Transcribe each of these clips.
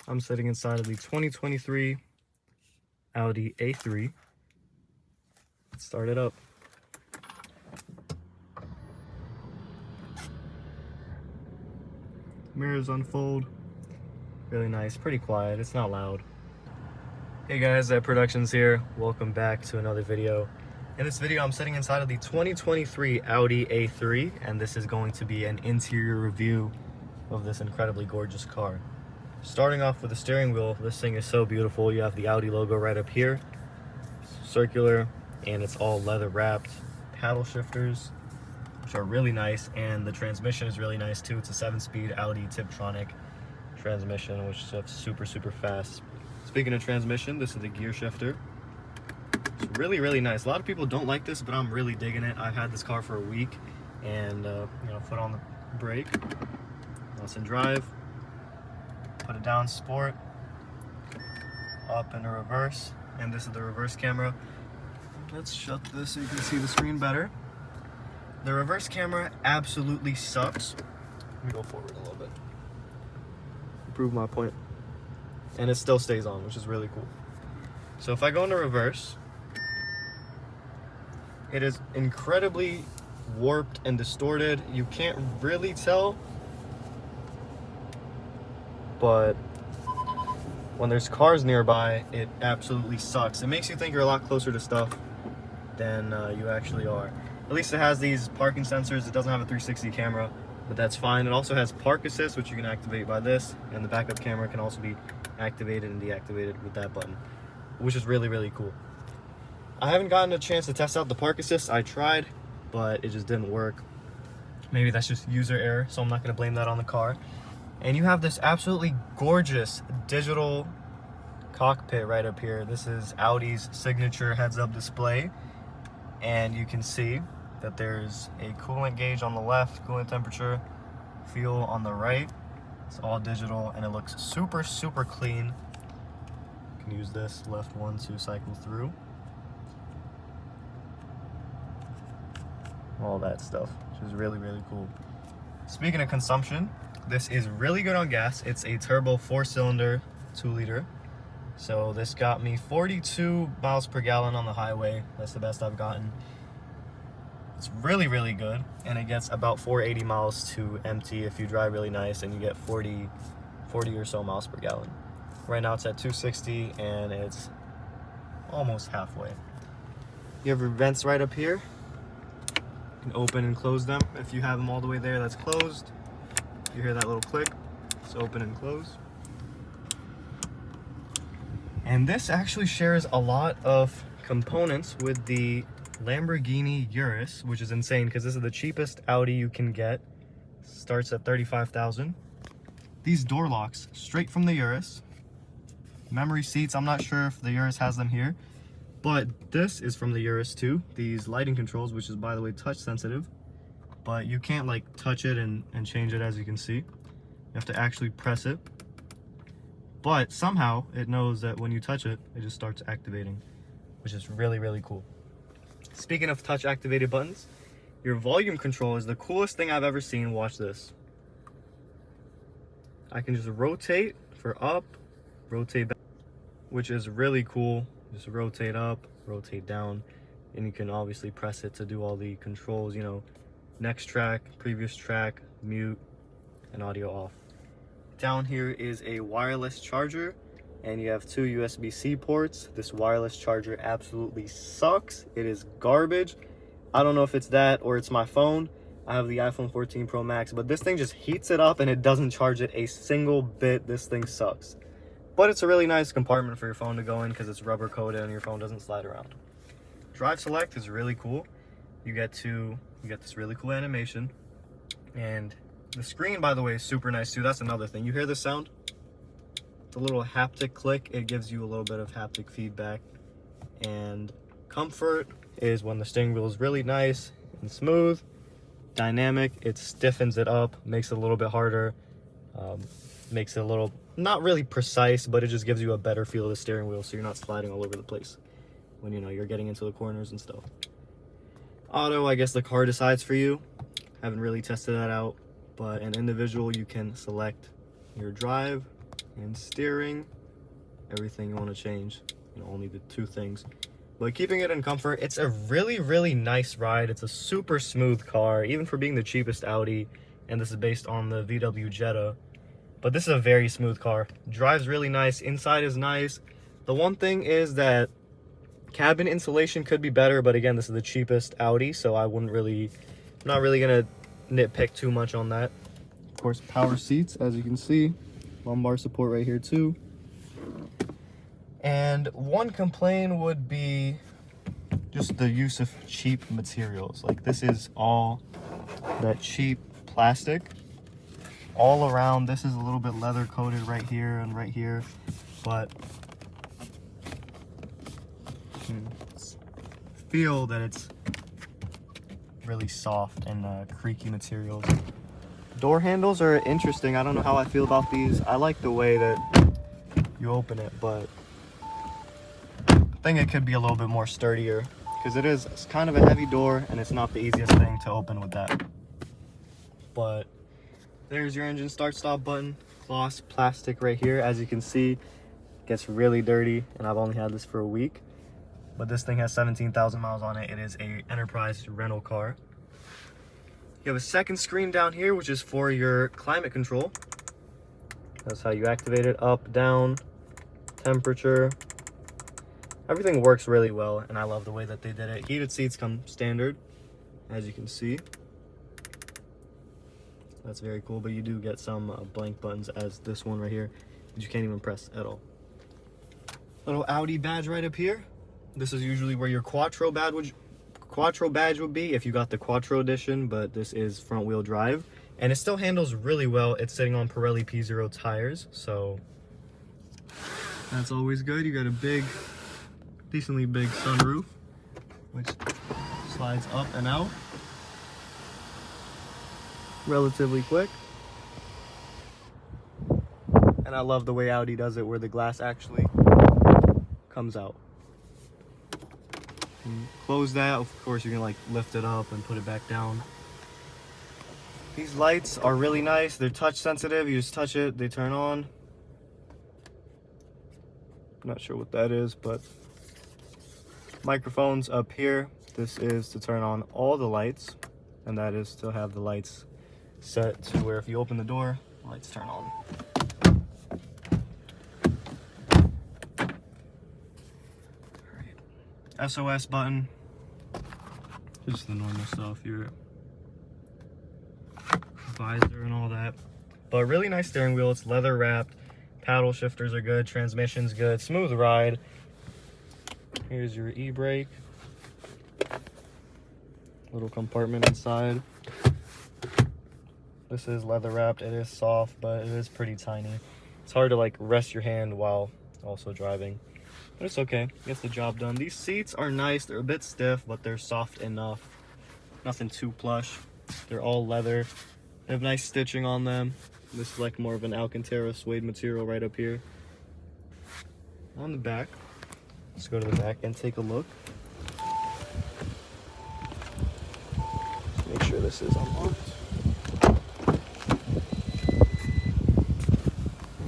I'm sitting inside of the 2023 Audi A3. Let's start it up. Mirrors unfold. Really nice, pretty quiet, it's not loud. Hey guys, Productions here. Welcome back to another video. In this video, I'm sitting inside of the 2023 Audi A3, and this is going to be an interior review of this incredibly gorgeous car. Starting off with the steering wheel, this thing is so beautiful. You have the Audi logo right up here, circular, and it's all leather wrapped. Paddle shifters, which are really nice, and the transmission is really nice too. It's a 7-speed Audi Tiptronic transmission, which is super fast. Speaking of transmission, this is the gear shifter. It's really nice. A lot of people don't like this, but I'm really digging it. I've had this car for a week, and foot on the brake, let's in drive, put it down, sport, up into reverse, and this is the reverse camera. Let's shut this so you can see the screen better. The reverse camera absolutely sucks. Let me go forward a little bit. Prove my point. And it still stays on, which is really cool. So if I go into reverse, it is incredibly warped and distorted. You can't really tell, but when there's cars nearby, it absolutely sucks. It makes you think you're a lot closer to stuff than you actually are. At least it has these parking sensors. It doesn't have a 360 camera, but that's fine. It also has park assist, which you can activate by this, and the backup camera can also be activated and deactivated with that button, which is really cool. I haven't gotten a chance to test out the park assist. I tried, but it just didn't work. Maybe that's just user error, so I'm not going to blame that on the car. And you have this absolutely gorgeous digital cockpit right up here. This is Audi's signature heads-up display, and you can see that there's a coolant gauge on the left, coolant temperature, fuel on the right. It's all digital, and it looks super clean. You can use this left one to cycle through. All that stuff, which is really cool. Speaking of consumption, this is really good on gas. It's a turbo 4-cylinder 2-liter. So this got me 42 miles per gallon on the highway. That's the best I've gotten. It's really good, and it gets about 480 miles to empty if you drive really nice, and you get 40 or so miles per gallon. Right now it's at 260, and it's almost halfway. You have your vents right up here. You can open and close them. If you have them all the way there, that's closed. You hear that little click, it's open and close. And this actually shares a lot of components with the Lamborghini Urus, which is insane because this is the cheapest Audi you can get. Starts at $35,000. These door locks, straight from the Urus. Memory seats, I'm not sure if the Urus has them here, but this is from the Urus too. These lighting controls, which is, by the way, touch sensitive, but you can't like touch it and change it, as you can see. You have to actually press it. But somehow it knows that when you touch it, it just starts activating, which is really cool. Speaking of touch activated buttons, your volume control is the coolest thing I've ever seen. Watch this. I can just rotate for up, rotate back, which is really cool. Just rotate up, rotate down, and you can obviously press it to do all the controls, next track, previous track, mute, and audio off. Down here is a wireless charger, and you have 2 USB-C ports. This wireless charger absolutely sucks. It is garbage. I don't know if it's that or it's my phone. I have the iPhone 14 Pro Max, but this thing just heats it up and it doesn't charge it a single bit. This thing sucks. But it's a really nice compartment for your phone to go in because it's rubber coated and your phone doesn't slide around. Drive select is really cool. You get this really cool animation, and the screen, by the way, is super nice too. That's another thing. You hear this sound? The little haptic click, it gives you a little bit of haptic feedback. And comfort is when the steering wheel is really nice and smooth. Dynamic, it stiffens it up, makes it a little bit harder, makes it a little, not really precise, but it just gives you a better feel of the steering wheel, so you're not sliding all over the place when you're getting into the corners and stuff. Auto, I guess the car decides for you. Haven't really tested that out, but an individual, you can select your drive, And steering, everything you want to change, you know, only the two things. But keeping it in comfort, it's a really nice ride. It's a super smooth car, even for being the cheapest Audi, and this is based on the VW Jetta. But this is a very smooth car. Drives really nice, inside is nice. The one thing is that cabin insulation could be better, but again, this is the cheapest Audi, so I'm not really gonna nitpick too much on that. Of course, power seats, as you can see, lumbar support right here too. And one complaint would be just the use of cheap materials. Like, this is all that cheap plastic all around. This is a little bit leather coated right here and right here, but feel that it's really soft and creaky materials. Door handles are interesting. I don't know how I feel about these. I like the way that you open it, but I think it could be a little bit more sturdier, because it's kind of a heavy door and it's not the easiest thing to open with that. But there's your engine start stop button. Gloss plastic right here. As you can see, it gets really dirty, and I've only had this for a week. But this thing has 17,000 miles on it. It is a enterprise rental car. You have a second screen down here, which is for your climate control. That's how you activate it. Up, down, temperature. Everything works really well, and I love the way that they did it. Heated seats come standard, as you can see. That's very cool, but you do get some blank buttons, as this one right here, that you can't even press at all. Little Audi badge right up here. This is usually where your Quattro badge would be if you got the Quattro edition, but this is front wheel drive, and it still handles really well. It's sitting on Pirelli P0 tires, so that's always good. You got a decently big sunroof, which slides up and out relatively quick. And I love the way Audi does it, where the glass actually comes out. Close that. Of course, you can like lift it up and put it back down. These lights are really nice. They're touch sensitive. You just touch it, they turn on. Not sure what that is, but microphones up here. This is to turn on all the lights, and that is to have the lights set to where if you open the door, the lights turn on. SOS button, just the normal stuff, your visor and all that. But really nice steering wheel. It's leather wrapped. Paddle shifters are good. Transmission's good. Smooth ride. Here's your e-brake. Little compartment inside. This is leather wrapped. It is soft, but it is pretty tiny. It's hard to like rest your hand while also driving. But it's okay, it gets the job done. These seats are nice. They're a bit stiff, but they're soft enough. Nothing too plush. They're all leather. They have nice stitching on them. This is like more of an Alcantara suede material right up here. On the back, let's go to the back and take a look. Make sure this is unlocked.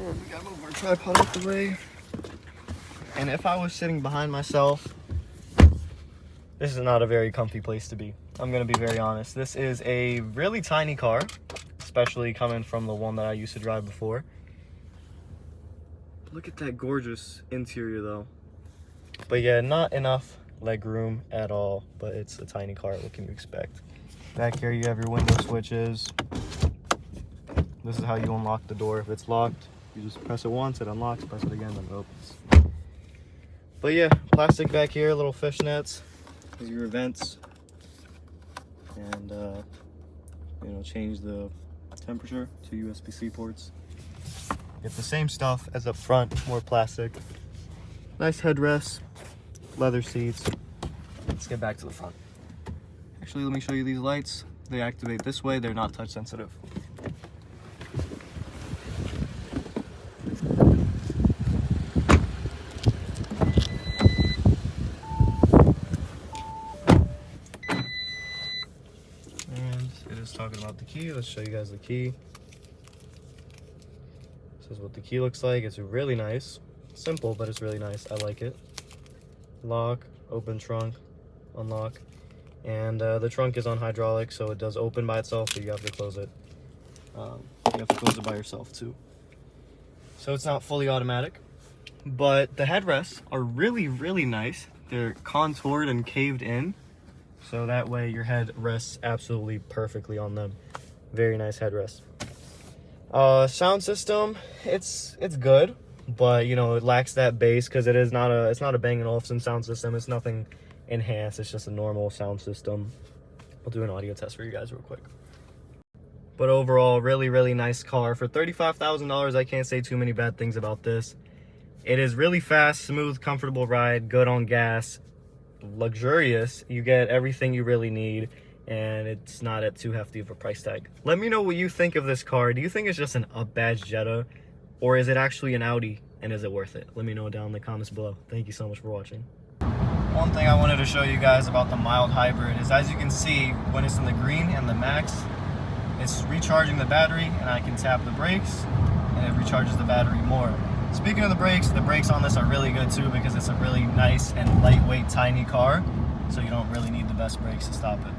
And we gotta move our tripod out the way. And if I was sitting behind myself, this is not a very comfy place to be. I'm gonna be very honest. This is a really tiny car, especially coming from the one that I used to drive before. Look at that gorgeous interior though. But yeah, not enough leg room at all, but it's a tiny car. What can you expect? Back here you have your window switches. This is how you unlock the door. If it's locked, you just press it once, it unlocks, press it again, then it opens. But yeah, plastic back here, little fishnets. These are your vents. And you know, change the temperature to USB-C ports. Get the same stuff as up front, more plastic. Nice headrests, leather seats. Let's get back to the front. Actually, let me show you these lights. They activate this way, they're not touch sensitive. Talking about the key, let's show you guys the key. This is what the key looks like. It's really nice. Simple, but it's really nice. I like it. Lock, open trunk, unlock. And the trunk is on hydraulic, so it does open by itself, but you have to close it. You have to close it by yourself too. So it's not fully automatic. But the headrests are really, really nice. They're contoured and caved in, so that way your head rests absolutely perfectly on them. Very nice headrest. Sound system, it's good, but you know, it lacks that bass because it's not a Bang & Olufsen sound system. It's nothing enhanced. It's just a normal sound system. I'll do an audio test for you guys real quick. But overall, really, really nice car. For $35,000, I can't say too many bad things about this. It is really fast, smooth, comfortable ride, good on gas, luxurious. You get everything you really need, and it's not at too hefty of a price tag. Let me know what you think of this car. Do you think it's just an up-badge Jetta, or is it actually an Audi, and is it worth it? Let me know down in the comments below. Thank you so much for watching. One thing I wanted to show you guys about the mild hybrid is, as you can see, when it's in the green and the max, it's recharging the battery, and I can tap the brakes, and it recharges the battery more. Speaking of the brakes on this are really good too, because it's a really nice and lightweight, tiny car, so you don't really need the best brakes to stop it.